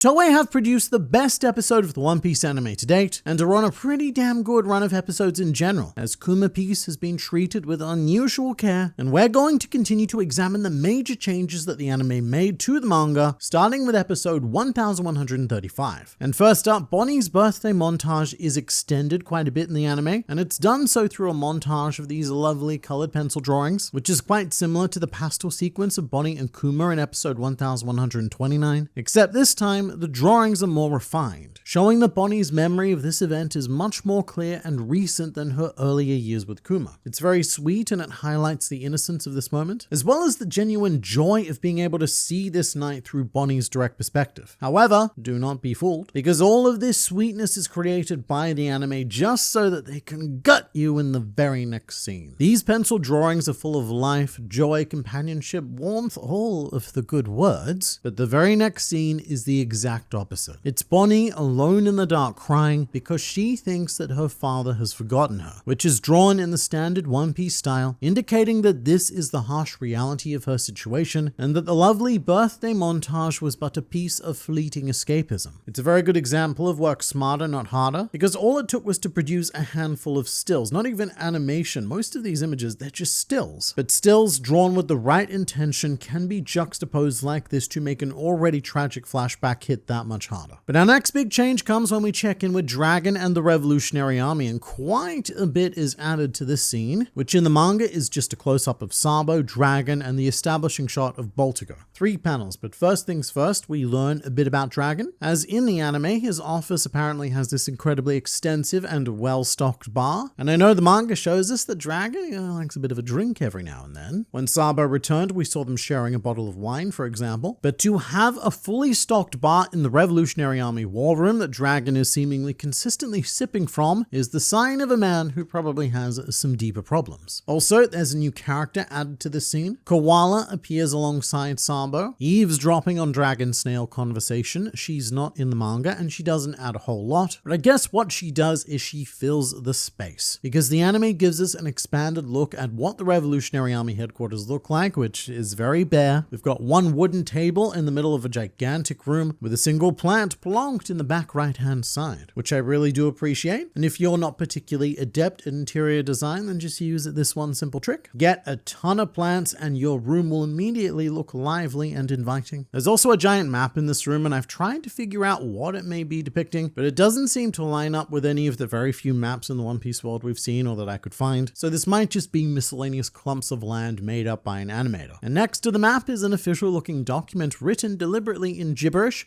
Toei have produced the best episode of the One Piece anime to date, and are on a pretty damn good run of episodes in general, as Kuma Piece has been treated with unusual care, and we're going to continue to examine the major changes that the anime made to the manga, starting with episode 1135. And first up, Bonnie's birthday montage is extended quite a bit in the anime, and it's done so through a montage of these lovely colored pencil drawings, which is quite similar to the pastel sequence of Bonnie and Kuma in episode 1129, except this time, the drawings are more refined, showing that Bonnie's memory of this event is much more clear and recent than her earlier years with Kuma. It's very sweet and it highlights the innocence of this moment, as well as the genuine joy of being able to see this night through Bonnie's direct perspective. However, do not be fooled, because all of this sweetness is created by the anime just so that they can gut you in the very next scene. These pencil drawings are full of life, joy, companionship, warmth, all of the good words, but the very next scene is the exact opposite. It's Bonnie alone in the dark crying because she thinks that her father has forgotten her, which is drawn in the standard One Piece style, indicating that this is the harsh reality of her situation and that the lovely birthday montage was but a piece of fleeting escapism. It's a very good example of work smarter, not harder, because all it took was to produce a handful of stills, not even animation. Most of these images, they're just stills, but stills drawn with the right intention can be juxtaposed like this to make an already tragic flashback hit that much harder. But our next big change comes when we check in with Dragon and the Revolutionary Army, and quite a bit is added to this scene, which in the manga is just a close-up of Sabo, Dragon, and the establishing shot of Baltigo. 3 panels, but first things first, we learn a bit about Dragon. As in the anime, his office apparently has this incredibly extensive and well-stocked bar, and I know the manga shows us that Dragon likes a bit of a drink every now and then. When Sabo returned, we saw them sharing a bottle of wine, for example, but to have a fully stocked bar in the Revolutionary Army war room that Dragon is seemingly consistently sipping from is the sign of a man who probably has some deeper problems. Also, there's a new character added to this scene. Koala appears alongside Sabo, eavesdropping on Dragon Snail conversation. She's not in the manga and she doesn't add a whole lot, but I guess what she does is she fills the space, because the anime gives us an expanded look at what the Revolutionary Army headquarters look like, which is very bare. We've got one wooden table in the middle of a gigantic room with a single plant plonked in the back right hand side, which I really do appreciate. And if you're not particularly adept at interior design, then just use this one simple trick. Get a ton of plants and your room will immediately look lively and inviting. There's also a giant map in this room, and I've tried to figure out what it may be depicting, but it doesn't seem to line up with any of the very few maps in the One Piece world we've seen or that I could find. So this might just be miscellaneous clumps of land made up by an animator. And next to the map is an official looking document written deliberately in gibberish,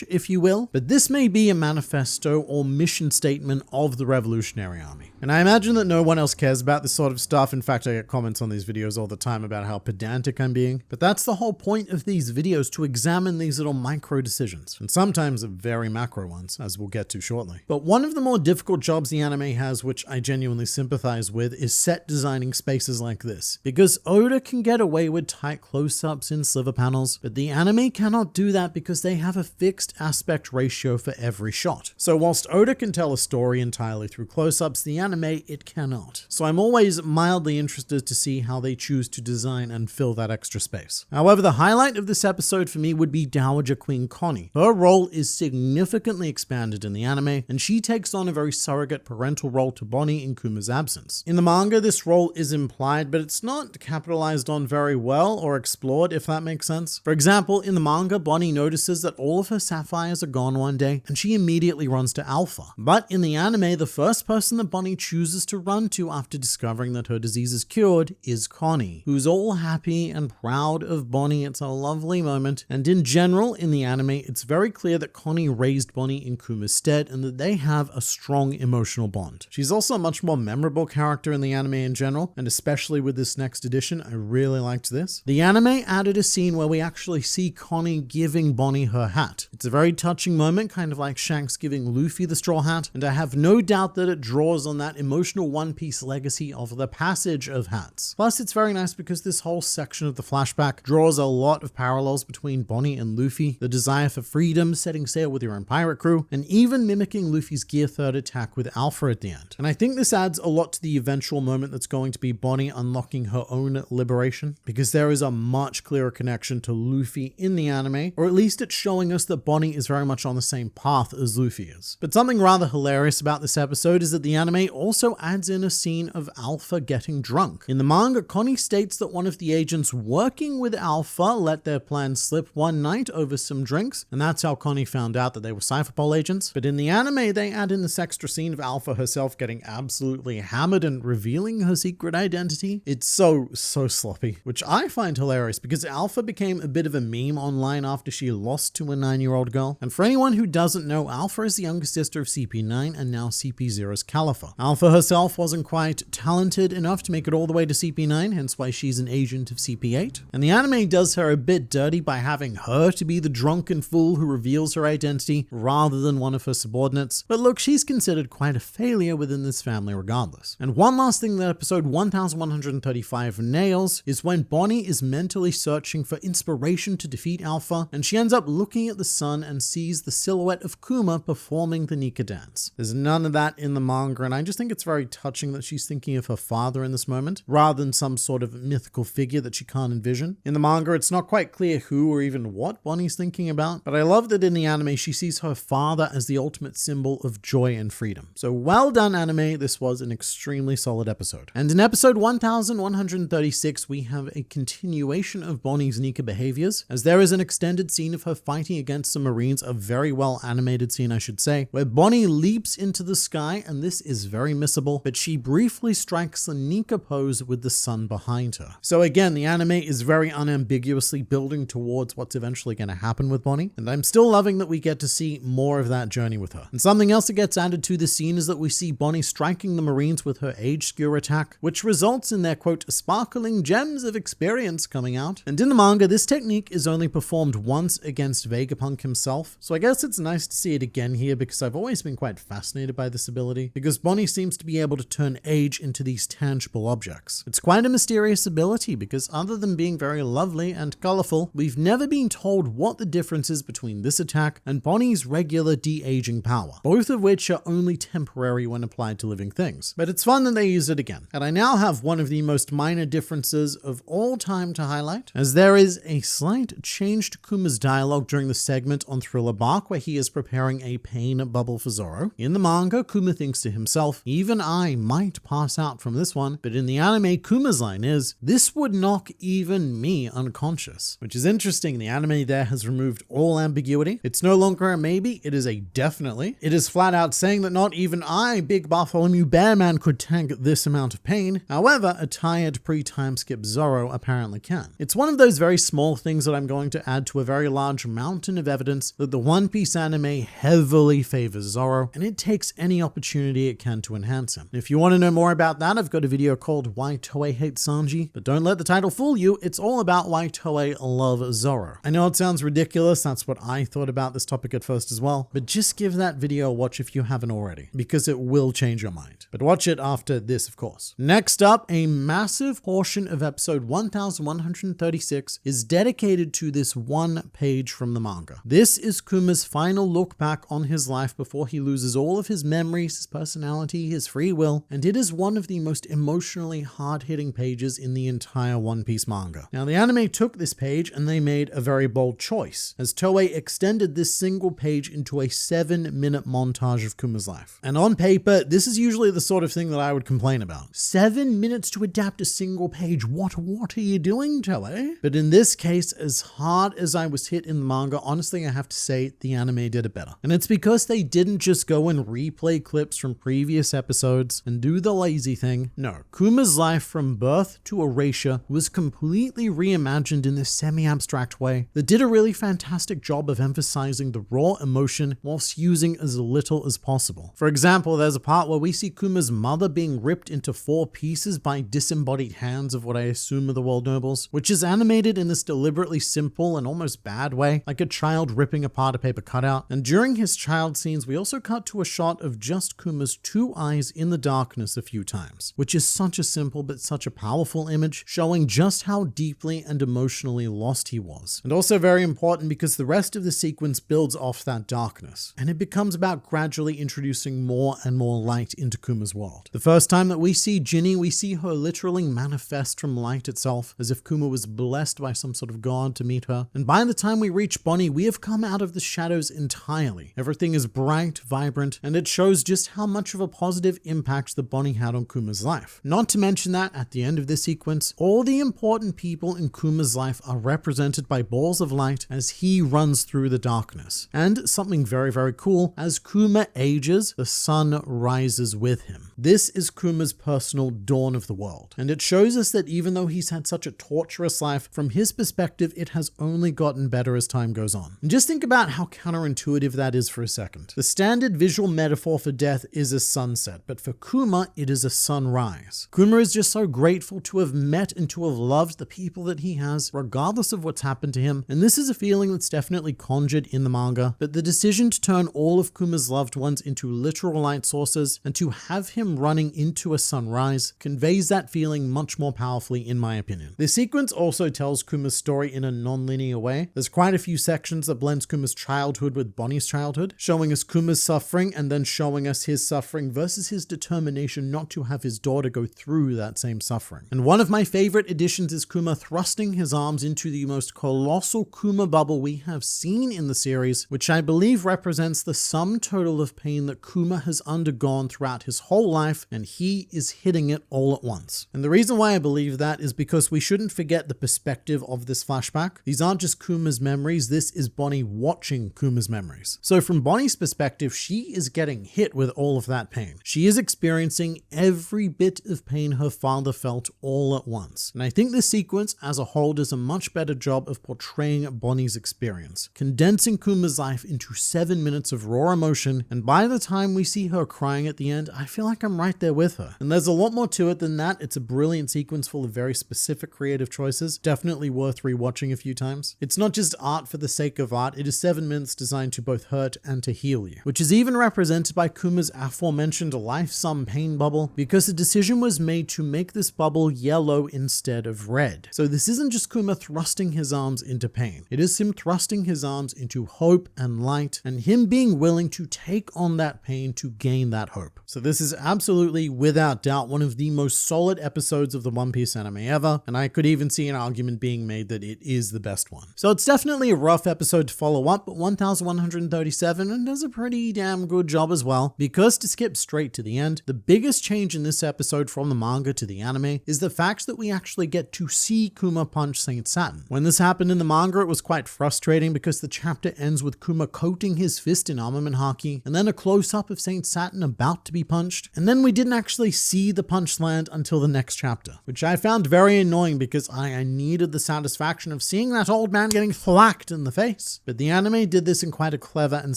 if you will, but this may be a manifesto or mission statement of the Revolutionary Army. And I imagine that no one else cares about this sort of stuff. In fact, I get comments on these videos all the time about how pedantic I'm being, but that's the whole point of these videos, to examine these little micro decisions, and sometimes very macro ones, as we'll get to shortly. But one of the more difficult jobs the anime has, which I genuinely sympathize with, is set designing spaces like this, because Oda can get away with tight close-ups in sliver panels, but the anime cannot do that because they have a fixed aspect ratio for every shot. So whilst Oda can tell a story entirely through close-ups, the anime, it cannot. So I'm always mildly interested to see how they choose to design and fill that extra space. However, the highlight of this episode for me would be Dowager Queen Connie. Her role is significantly expanded in the anime, and she takes on a very surrogate parental role to Bonnie in Kuma's absence. In the manga, this role is implied, but it's not capitalized on very well or explored, if that makes sense. For example, in the manga, Bonnie notices that all of her sapphires are gone one day, and she immediately runs to Alpha. But in the anime, the first person that Bonnie chooses to run to after discovering that her disease is cured is Connie, who's all happy and proud of Bonnie. It's a lovely moment, and in general, in the anime, it's very clear that Connie raised Bonnie in Kuma's stead and that they have a strong emotional bond. She's also a much more memorable character in the anime in general, and especially with this next edition, I really liked this. The anime added a scene where we actually see Connie giving Bonnie her hat. It's a very touching moment, kind of like Shanks giving Luffy the straw hat, and I have no doubt that it draws on that emotional One Piece legacy of the passage of hats. Plus, it's very nice because this whole section of the flashback draws a lot of parallels between Bonnie and Luffy, the desire for freedom, setting sail with your own pirate crew, and even mimicking Luffy's Gear 3rd attack with Alpha at the end. And I think this adds a lot to the eventual moment that's going to be Bonnie unlocking her own liberation, because there is a much clearer connection to Luffy in the anime, or at least it's showing showing us that Bonnie is very much on the same path as Luffy is. But something rather hilarious about this episode is that the anime also adds in a scene of Alpha getting drunk. In the manga, Connie states that one of the agents working with Alpha let their plan slip one night over some drinks, and that's how Connie found out that they were Cypherpol agents. But in the anime, they add in this extra scene of Alpha herself getting absolutely hammered and revealing her secret identity. It's so sloppy, which I find hilarious because Alpha became a bit of a meme online after she lost to a 9-year-old girl. And for anyone who doesn't know, Alpha is the younger sister of CP9 and now CP0's Caliphate. Alpha herself wasn't quite talented enough to make it all the way to CP9, hence why she's an agent of CP8. And the anime does her a bit dirty by having her to be the drunken fool who reveals her identity rather than one of her subordinates. But look, she's considered quite a failure within this family regardless. And one last thing that episode 1135 nails is when Bonnie is mentally searching for inspiration to defeat Alpha, and she ends up looking at the sun and sees the silhouette of Kuma performing the Nika dance. There's none of that in the manga, and I just think it's very touching that she's thinking of her father in this moment, rather than some sort of mythical figure that she can't envision. In the manga, it's not quite clear who or even what Bonnie's thinking about, but I love that in the anime, she sees her father as the ultimate symbol of joy and freedom. So well done, anime. This was an extremely solid episode. And in episode 1136, we have a continuation of Bonnie's Nika behaviors, as there is an extended scene of her fighting against some Marines, a very well animated scene, I should say, where Bonnie leaps into the sky, and this is very missable, but she briefly strikes the Nika pose with the sun behind her. So again, the anime is very unambiguously building towards what's eventually going to happen with Bonnie, and I'm still loving that we get to see more of that journey with her. And something else that gets added to this scene is that we see Bonnie striking the Marines with her age skewer attack, which results in their quote sparkling gems of experience coming out. And in the manga, this technique is only performed once against Vegapunk himself, so I guess it's nice to see it again here because I've always been quite fascinated by this ability, because Bonnie seems to be able to turn age into these tangible objects. It's quite a mysterious ability because other than being very lovely and colorful, we've never been told what the difference is between this attack and Bonnie's regular de-aging power, both of which are only temporary when applied to living things. But it's fun that they use it again. And I now have one of the most minor differences of all time to highlight, as there is a slight change to Kuma's dialogue during the segment on Thriller Bark where he is preparing a pain bubble for Zoro. In the manga, Kuma thinks to himself, even I might pass out from this one, but in the anime, Kuma's line is, this would knock even me unconscious, which is interesting. The anime there has removed all ambiguity. It's no longer a maybe, it is a definitely. It is flat out saying that not even I, Big Bartholomew Bearman, could tank this amount of pain. However, a tired pre-time skip Zoro apparently can. It's one of those very small things that I'm going to add to a very large mountain of evidence that the One Piece anime heavily favors Zoro, and it takes any opportunity it can to enhance him. If you want to know more about that, I've got a video called Why Toei Hates Sanji, but don't let the title fool you, it's all about why Toei love Zoro. I know it sounds ridiculous, that's what I thought about this topic at first as well, but just give that video a watch if you haven't already, because it will change your mind. But watch it after this, of course. Next up, a massive portion of episode 1136 is dedicated to this one page from the manga. This is Kuma's final look back on his life before he loses all of his memories, his personality, his free will, and it is one of the most emotionally hard-hitting pages in the entire One Piece manga. Now, the anime took this page and they made a very bold choice, as Toei extended this single page into a 7-minute montage of Kuma's life. And on paper, this is usually the sort of thing that I would complain about. 7 minutes to adapt a single page. What are you doing, Toei? But in this case, as hard as I was hit in the manga, honestly, I have to say the anime did it better. And it's because they didn't just go and replay clips from previous episodes and do the lazy thing. No, Kuma's life from birth to erasure was completely reimagined in this semi-abstract way that did a really fantastic job of emphasizing the raw emotion whilst using as little as possible. For example, there's a part where we see Kuma's mother being ripped into 4 pieces by disembodied hands of what I assume are the world nobles, which is animated in this deliberately simple and almost bad way, like a child ripping apart a paper cutout. And during his child scenes, we also cut to a shot of just Kuma's 2 eyes in the darkness a few times, which is such a simple but such a powerful image, showing just how deeply and emotionally lost he was. And also very important because the rest of the sequence builds off that darkness, and it becomes about gradually introducing more and more light into Kuma's world. The first time that we see Ginny, we see her literally manifest from light itself, as if Kuma was blessed by some sort of god to meet her. And by the time we reach Bonnie, we have come out of the shadows entirely. Everything is bright, vibrant, and it shows just how much of a positive impact that Bonnie had on Kuma's life. Not to mention that, at the end of this sequence, all the important people in Kuma's life are represented by balls of light as he runs through the darkness. And something very, very cool, as Kuma ages, the sun rises with him. This is Kuma's personal dawn of the world. And it shows us that even though he's had such a torturous life, from his perspective, it has only gotten better as time goes on. And just think about how counterintuitive that is for a second. The standard visual metaphor for death is a sunset, but for Kuma, it is a sunrise. Kuma is just so grateful to have met and to have loved the people that he has, regardless of what's happened to him. And this is a feeling that's definitely conjured in the manga, but the decision to turn all of Kuma's loved ones into literal light sources and to have him running into a sunrise conveys that feeling much more powerfully, in my opinion. This sequence also tells Kuma's story in a non-linear way. There's quite a few sections that blends Kuma's childhood with Bonnie's childhood, showing us Kuma's suffering and then showing us his suffering versus his determination not to have his daughter go through that same suffering. And one of my favorite additions is Kuma thrusting his arms into the most colossal Kuma bubble we have seen in the series, which I believe represents the sum total of pain that Kuma has undergone throughout his whole life, and he is hitting it all at once. And the reason why I believe that is because we shouldn't forget the perspective of this flashback. These aren't just Kuma's memories, this is Bonnie watching Kuma's memories. So from Bonnie's perspective, she is getting hit with all of that pain. She is experiencing every bit of pain her father felt all at once. And I think this sequence as a whole does a much better job of portraying Bonnie's experience, condensing Kuma's life into 7 minutes of raw emotion, and by the time we see her crying at the end, I feel like I'm right there with her. And there's a lot more to it than that. It's a brilliant sequence full of very specific creative choices, definitely worth rewatching a few times. It's not just art for the sake of art, it is 7 minutes designed to both hurt and to heal you, which is even represented by Kuma's aforementioned life-sum pain bubble, because a decision was made to make this bubble yellow instead of red. So this isn't just Kuma thrusting his arms into pain, it is him thrusting his arms into hope and light, and him being willing to take on that pain to gain that hope. So this is absolutely, without doubt, one of the most solid episodes of the One Piece anime ever, and I could even see an argument being made that it is the best one. So it's definitely a rough episode to follow up, but 1137 does a pretty damn good job as well, because to skip straight to the end, the biggest change in this episode from the manga to the anime is the fact that we actually get to see Kuma punch Saint Saturn. When this happened in the manga, it was quite frustrating because the chapter ends with Kuma coating his fist in armament haki, and then a close-up of Saint Saturn about to be punched, and then we didn't actually see the punch land until the next chapter, which I found very annoying because I needed the satisfaction of seeing that old man getting thwacked in the face. But the anime did this in quite a clever and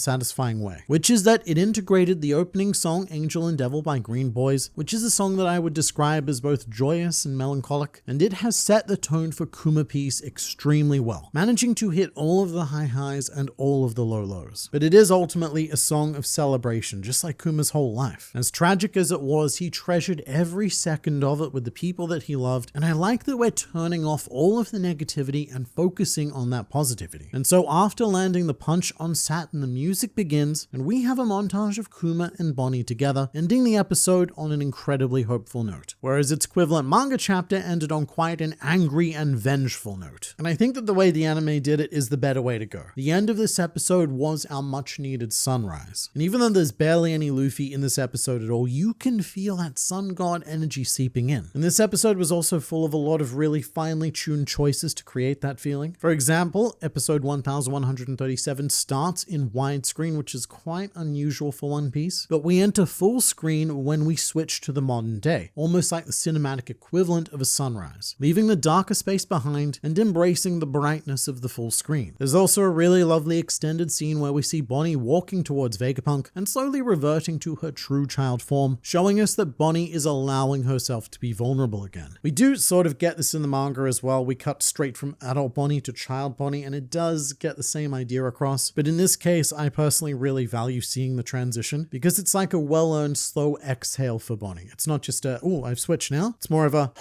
satisfying way, which is that it integrated the opening song Angel and Devil by Green Boys, which is a song that I would describe as both joyous and melancholic, and it has set the tone for Kuma Piece extremely well, managing to hit all of the high highs and all of the low lows. But it is ultimately a song of celebration, just like Kuma's whole life. As tragic as it was, he treasured every second of it with the people that he loved, and I like that we're turning off all of the negativity and focusing on that positivity. And so after landing the punch on Saturn, the music begins, and we have a montage of Kuma and Bonnie together, ending the episode on an incredibly hopeful note, whereas its equivalent manga chapter ended on quite an angry and vengeful note. And I think that the way the anime did it is the better way to go. The end of this episode was our much needed sunrise. And even though there's barely any Luffy in this episode at all, you can feel that sun god energy seeping in. And this episode was also full of a lot of really finely tuned choices to create that feeling. For example, episode 1137 starts in widescreen, which is quite unusual for One Piece, but we enter full screen when we switch to the modern day, almost like the cinematic equivalent of a sunrise, leaving the darker space behind and embracing the brightness of the full screen. There's also a really lovely extended scene where we see Bonnie walking towards Vegapunk and slowly reverting to her true child form, showing us that Bonnie is allowing herself to be vulnerable again. We do sort of get this in the manga as well. We cut straight from adult Bonnie to child Bonnie, and it does get the same idea across, but in this case, I personally really value seeing the transition because it's like a well-earned slow exhale for Bonnie. It's not just a, oh, I've switched now. It's more of a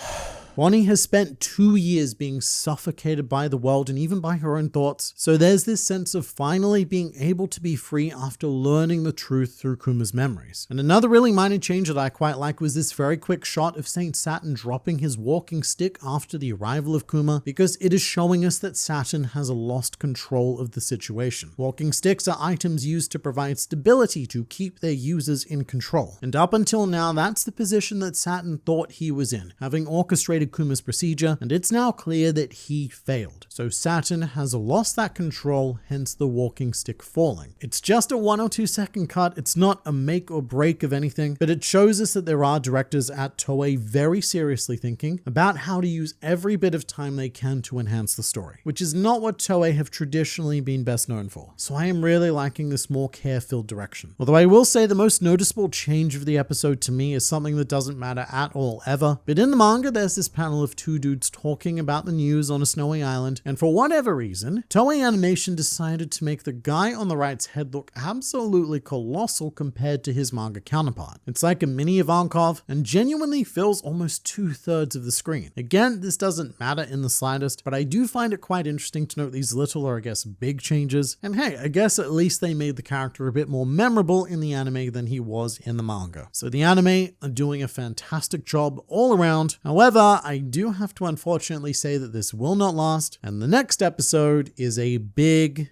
Bonnie has spent 2 years being suffocated by the world and even by her own thoughts, so there's this sense of finally being able to be free after learning the truth through Kuma's memories. And another really minor change that I quite like was this very quick shot of Saint Saturn dropping his walking stick after the arrival of Kuma, because it is showing us that Saturn has lost control of the situation. Walking sticks are items used to provide stability to keep their users in control. And up until now, that's the position that Saturn thought he was in, having orchestrated Kuma's procedure, and it's now clear that he failed. So Saturn has lost that control, hence the walking stick falling. It's just a 1 or 2 second cut. It's not a make or break of anything, but it shows us that there are directors at Toei very seriously thinking about how to use every bit of time they can to enhance the story, which is not what Toei have traditionally been best known for. So I am really liking this more care-filled direction. Although I will say the most noticeable change of the episode to me is something that doesn't matter at all ever, but in the manga there's this panel of 2 dudes talking about the news on a snowy island, and for whatever reason, Toei Animation decided to make the guy on the right's head look absolutely colossal compared to his manga counterpart. It's like a mini Ivankov and genuinely fills almost 2/3 of the screen. Again, this doesn't matter in the slightest, but I do find it quite interesting to note these little, or I guess big changes. And hey, I guess at least they made the character a bit more memorable in the anime than he was in the manga. So the anime are doing a fantastic job all around. However, I do have to unfortunately say that this will not last, and the next episode is a big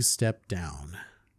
step down.